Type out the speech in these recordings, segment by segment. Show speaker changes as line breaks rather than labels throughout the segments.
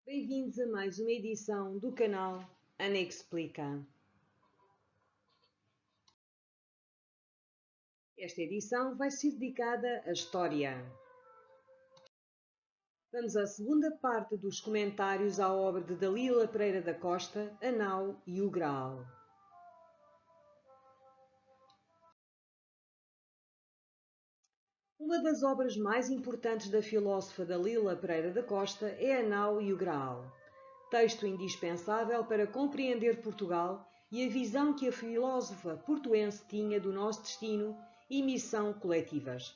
Bem-vindos a mais uma edição do canal Ana Explica. Esta edição vai ser dedicada à história. Vamos à segunda parte dos comentários à obra de Dalila Pereira da Costa, A Nau e o Graal. Uma das obras mais importantes da filósofa Dalila Pereira da Costa é A Nau e o Graal, texto indispensável para compreender Portugal e a visão que a filósofa portuense tinha do nosso destino e missão coletivas.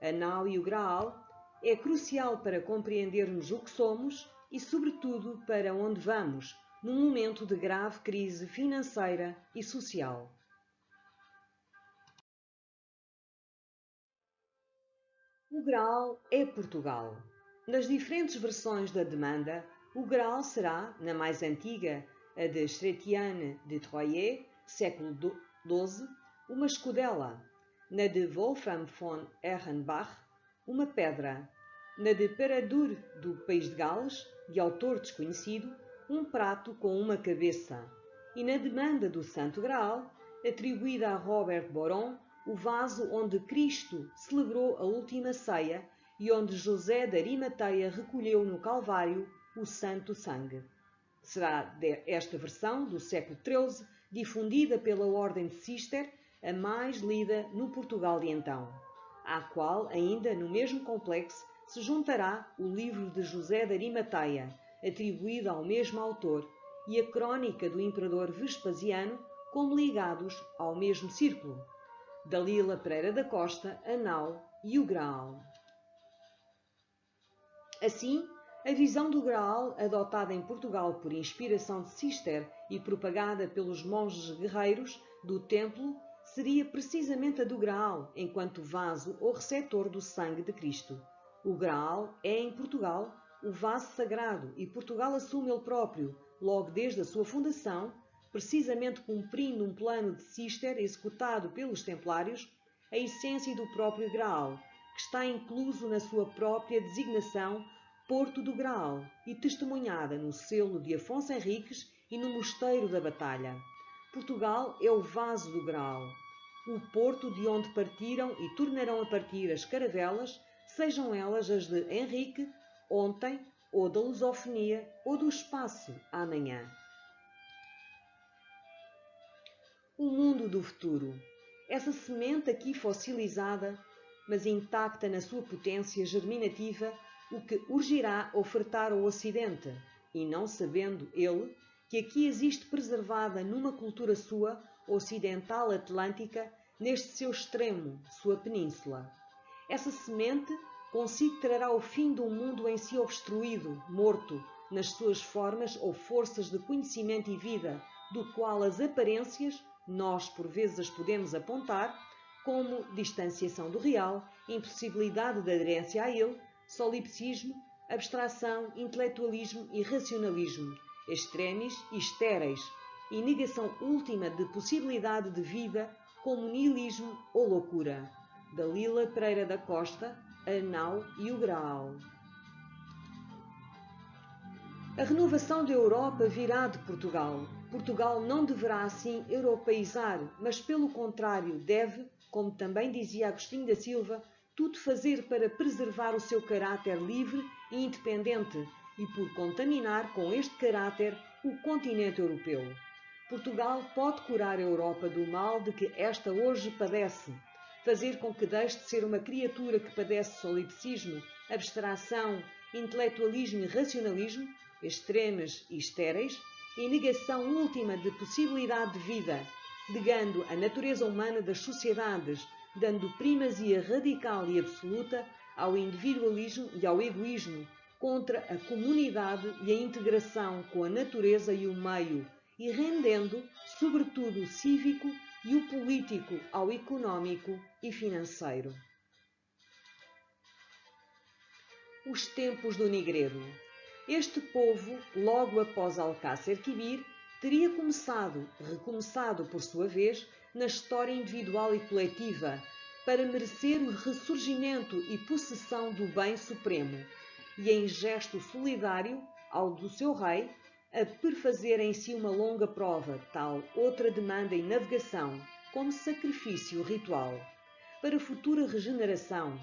A Nau e o Graal é crucial para compreendermos o que somos e, sobretudo, para onde vamos, num momento de grave crise financeira e social. O Graal é Portugal. Nas diferentes versões da demanda, o Graal será, na mais antiga, a de Chrétien de Troyes, século XII, uma escudela; na de Wolfram von Ehrenbach, uma pedra; na de Paradur do País de Gales, de autor desconhecido, um prato com uma cabeça; e na demanda do Santo Graal, atribuída a Robert Boron, o vaso onde Cristo celebrou a última ceia e onde José de Arimateia recolheu no Calvário o santo sangue. Será esta versão, do século XIII, difundida pela Ordem de Cister, a mais lida no Portugal de então, à qual, ainda no mesmo complexo, se juntará o livro de José de Arimateia, atribuído ao mesmo autor, e a crónica do imperador Vespasiano, como ligados ao mesmo círculo. Dalila Pereira da Costa, A Nau e o Graal. Assim, a visão do Graal, adotada em Portugal por inspiração de Cister e propagada pelos monges guerreiros do templo, seria precisamente a do Graal, enquanto vaso ou receptor do sangue de Cristo. O Graal é, em Portugal, o vaso sagrado e Portugal assume ele próprio, logo desde a sua fundação, precisamente cumprindo um plano de Cister executado pelos Templários, a essência do próprio Graal, que está incluso na sua própria designação Porto do Graal e testemunhada no selo de Afonso Henriques e no Mosteiro da Batalha. Portugal é o vaso do Graal, o porto de onde partiram e tornarão a partir as caravelas, sejam elas as de Henrique, ontem, ou da lusofonia, ou do espaço, amanhã. O mundo do futuro. Essa semente aqui fossilizada, mas intacta na sua potência germinativa, o que urgirá ofertar ao Ocidente, e não sabendo ele que aqui existe preservada numa cultura sua, ocidental atlântica, neste seu extremo, sua península. Essa semente consigo trará o fim de um mundo em si obstruído, morto, nas suas formas ou forças de conhecimento e vida, do qual as aparências nós por vezes as podemos apontar como distanciação do real, impossibilidade de aderência a ele, solipsismo, abstração, intelectualismo e racionalismo, extremis e estéreis, e negação última de possibilidade de vida como niilismo ou loucura. Dalila Pereira da Costa, A Nau e o Graal. A renovação da Europa virá de Portugal. Portugal não deverá assim europeizar, mas pelo contrário deve, como também dizia Agostinho da Silva, tudo fazer para preservar o seu caráter livre e independente e por contaminar com este caráter o continente europeu. Portugal pode curar a Europa do mal de que esta hoje padece, fazer com que deixe de ser uma criatura que padece solipsismo, abstração, intelectualismo e racionalismo, extremas e estéreis, e negação última de possibilidade de vida, negando a natureza humana das sociedades, dando primazia radical e absoluta ao individualismo e ao egoísmo, contra a comunidade e a integração com a natureza e o meio, e rendendo, sobretudo, o cívico e o político ao económico e financeiro. Os tempos do Negredo. Este povo, logo após Alcácer Quibir, teria recomeçado por sua vez, na história individual e coletiva, para merecer o ressurgimento e possessão do bem supremo, e em gesto solidário, ao do seu rei, a perfazer em si uma longa prova, tal outra demanda em navegação, como sacrifício ritual, para futura regeneração,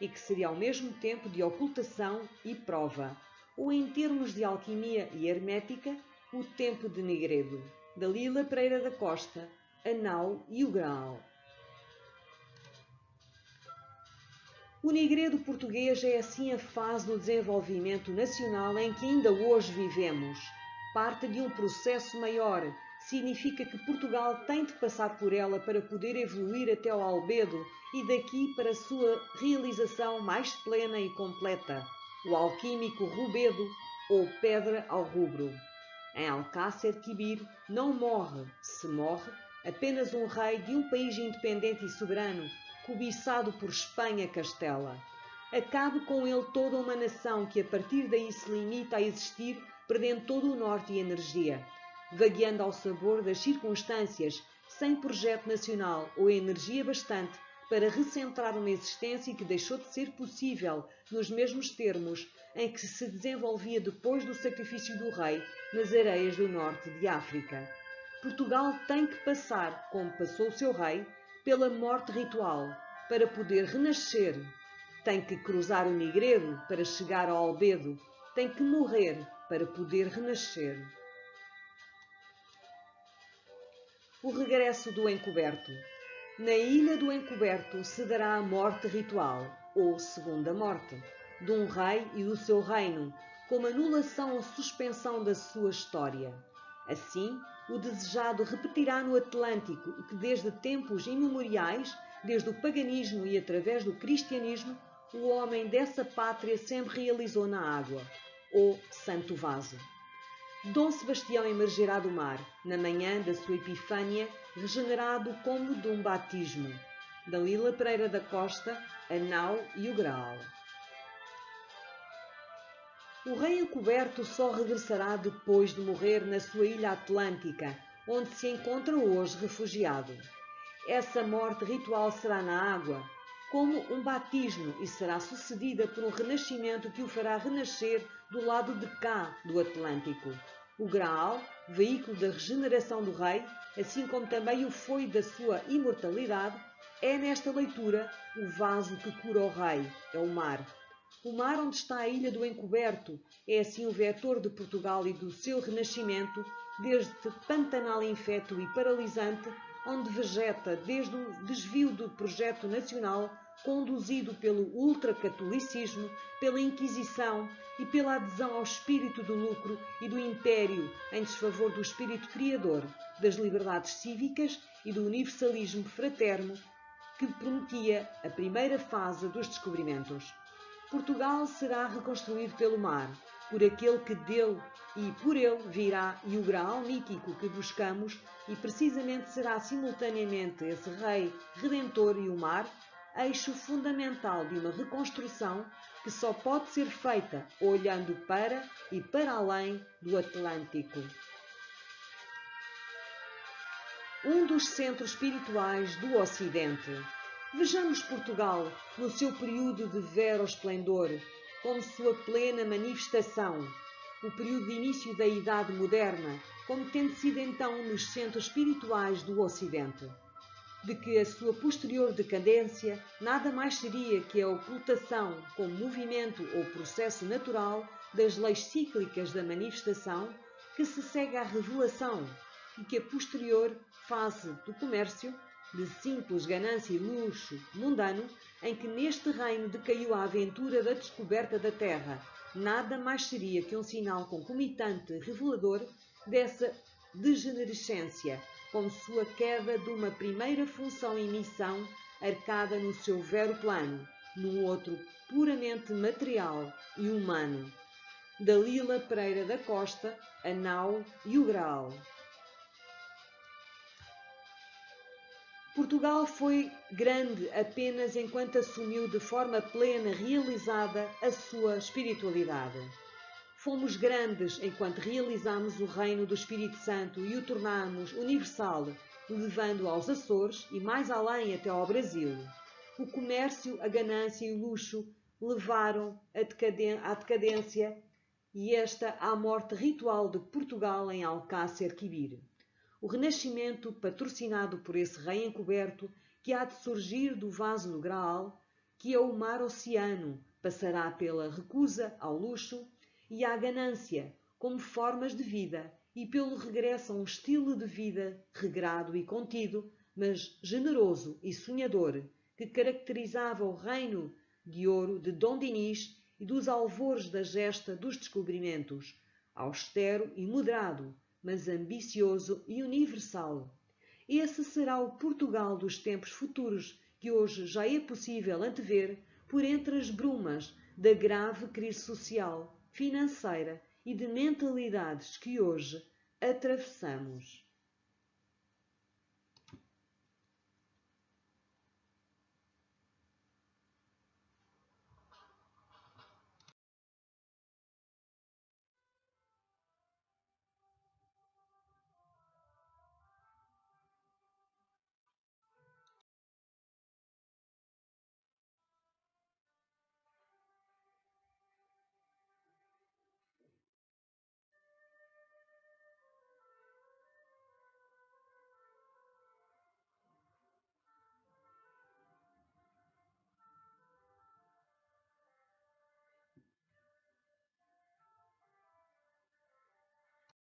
e que seria ao mesmo tempo de ocultação e prova, ou em termos de alquimia e hermética, o tempo de Negredo, Dalila Pereira da Costa, a nau e o Graal. O Negredo português é assim a fase do desenvolvimento nacional em que ainda hoje vivemos. Parte de um processo maior, significa que Portugal tem de passar por ela para poder evoluir até ao albedo e daqui para a sua realização mais plena e completa, o alquímico rubedo ou pedra ao rubro. Em Alcácer Quibir não morre, se morre, apenas um rei de um país independente e soberano, cobiçado por Espanha Castela. Acabe com ele toda uma nação que a partir daí se limita a existir, perdendo todo o norte e energia, vagueando ao sabor das circunstâncias, sem projeto nacional ou energia bastante para recentrar uma existência que deixou de ser possível nos mesmos termos em que se desenvolvia depois do sacrifício do rei nas areias do norte de África. Portugal tem que passar, como passou o seu rei, pela morte ritual, para poder renascer. Tem que cruzar o Negredo para chegar ao albedo. Tem que morrer para poder renascer. O regresso do encoberto. Na ilha do encoberto se dará a morte ritual, ou segunda morte, de um rei e do seu reino, como anulação ou suspensão da sua história. Assim, o desejado repetirá no Atlântico o que desde tempos imemoriais, desde o paganismo e através do cristianismo, o homem dessa pátria sempre realizou na água, ou santo vaso. Dom Sebastião emergerá do mar, na manhã da sua epifânia, regenerado como de um batismo. Dalila Pereira da Costa, a nau e o Graal. O rei encoberto só regressará depois de morrer na sua ilha atlântica, onde se encontra hoje refugiado. Essa morte ritual será na água, como um batismo, e será sucedida por um renascimento que o fará renascer do lado de cá do Atlântico. O Graal, veículo da regeneração do rei, assim como também o foi da sua imortalidade, é nesta leitura o vaso que cura o rei, é o mar. O mar onde está a ilha do encoberto é assim o vetor de Portugal e do seu renascimento, desde pantanal infeto e paralisante, onde vegeta desde o desvio do projeto nacional conduzido pelo ultracatolicismo, pela Inquisição e pela adesão ao espírito do lucro e do império em desfavor do espírito criador, das liberdades cívicas e do universalismo fraterno que prometia a primeira fase dos descobrimentos. Portugal será reconstruído pelo mar, por aquele que dele e por ele virá, e o Graal mítico que buscamos, e precisamente será simultaneamente esse rei redentor e o mar, eixo fundamental de uma reconstrução que só pode ser feita olhando para e para além do Atlântico. Um dos centros espirituais do Ocidente. Vejamos Portugal no seu período de vero esplendor, como sua plena manifestação, o período de início da Idade Moderna, como tendo sido então nos centros espirituais do Ocidente, de que a sua posterior decadência nada mais seria que a ocultação como movimento ou processo natural das leis cíclicas da manifestação que se segue à revelação e que a posterior fase do comércio, de simples ganância e luxo mundano, em que neste reino decaiu a aventura da descoberta da terra, nada mais seria que um sinal concomitante revelador dessa degenerescência, como sua queda de uma primeira função e missão arcada no seu vero plano, num outro puramente material e humano. Dalila Pereira da Costa, a nau e o Graal. Portugal foi grande apenas enquanto assumiu de forma plena, realizada, a sua espiritualidade. Fomos grandes enquanto realizamos o reino do Espírito Santo e o tornamos universal, levando aos Açores e mais além até ao Brasil. O comércio, a ganância e o luxo levaram à decadência e esta à morte ritual de Portugal em Alcácer Quibir. O renascimento, patrocinado por esse rei encoberto, que há de surgir do vaso do Graal, que é o mar-oceano, passará pela recusa ao luxo e à ganância como formas de vida e pelo regresso a um estilo de vida regrado e contido, mas generoso e sonhador, que caracterizava o reino de ouro de Dom Dinis e dos alvores da gesta dos descobrimentos, austero e moderado, mas ambicioso e universal. Esse será o Portugal dos tempos futuros, que hoje já é possível antever por entre as brumas da grave crise social, financeira e de mentalidades que hoje atravessamos.